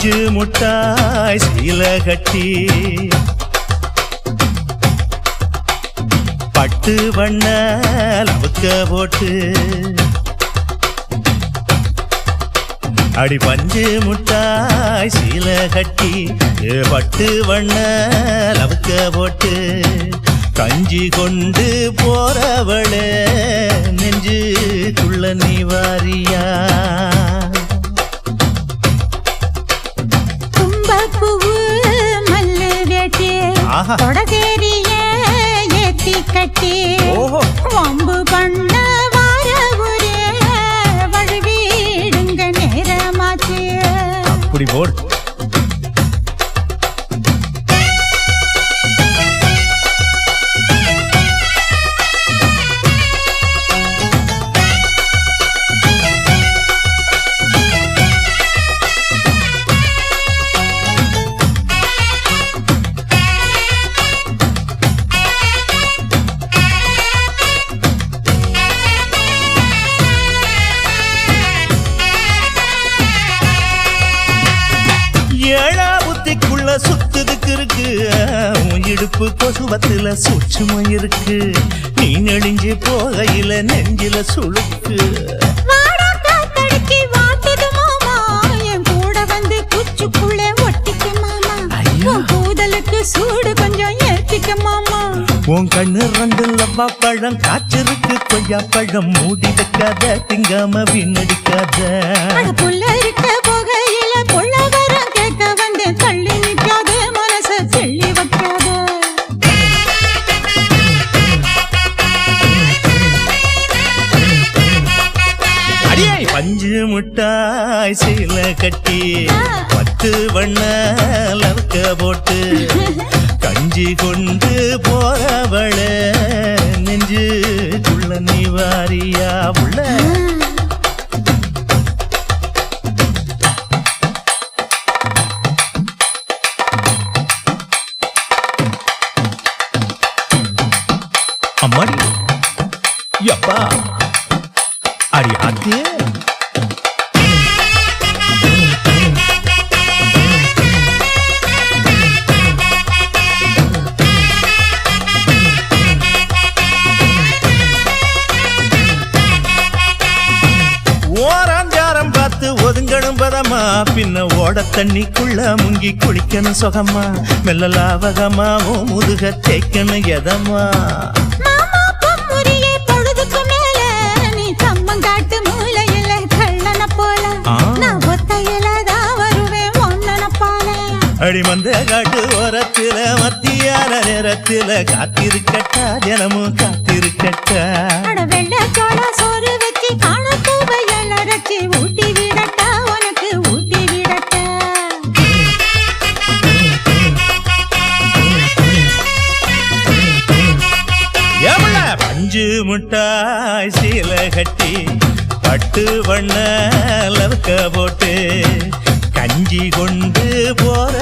பஞ்சு முட்டாய் சீல கட்டி பட்டு வண்ண லவுக்க போட்டு அடி பஞ்சு முட்டாய் சீல கட்டி பட்டு வண்ண லவுக்க போட்டு கஞ்சி கொண்டு போறவளே நெஞ்சுக்குள்ள நீ வாரியா தும்பப்பூவு மல்லு வேட்டி தொடதேரிய ஏத்தி கட்டி வம்பு பண்ண வார ஒரே வழுவிடுங்க நேரமாச்சு அப்படி போடு ஏழா புத்திக்குள்ள சுத்துதுக்கு இருக்கு இடுப்பு கொசுவத்துல சூட்சுமம் இருக்கு நீ நெளிஞ்சு போகையில நெஞ்சில சுளுக்கு சூடு கொஞ்சம் ஏத்திக்க மாமா உன் கண்ணு ரெண்டு லவ்வா பழம் காய்ச்சிருக்கு கொய்யா பழம் மூடி வைக்காத திங்காம வீணடிக்காத புள்ள இருக்க போகையில புள்ள வரம் கேட்க வந்தேன் தள்ளி நிற்காத மனச தெள்ளி வைக்காத அடியே பஞ்சு முட்டாய் சீல கட்டி பத்து வண்ண லவுக்க போட்டு கஞ்சி கொண்டு போறவள நெஞ்சுக்குள்ள நீ வாரியா உள்ள அம்மாடி யப்பா அடி ஆத்தே ஓராஞ்சாரம் பார்த்து ஒதுங்கணும் பதமா பின்ன ஓட தண்ணிக்குள்ள முங்கி குளிக்கணும் சுகமா மெல்ல லாவகமா ஓ முதுக தேய்க்கணும் எதமா அடிமந்த காட்டு ஓரத்தில மத்தியான நேரத்தில காத்திருக்கட்டா தினமும் காத்திருக்கட்டா வெள்ளச்சோள சோறு வச்சு காணப்பூவையல் அரைச்சி ஊட்டி விடட்டா உனக்கு ஊட்டி விடட்டா எவ்வள பஞ்சு முட்டாய் சீல கட்டி பட்டு வண்ண லவுக்க போட்டு கஞ்சி கொண்டு போற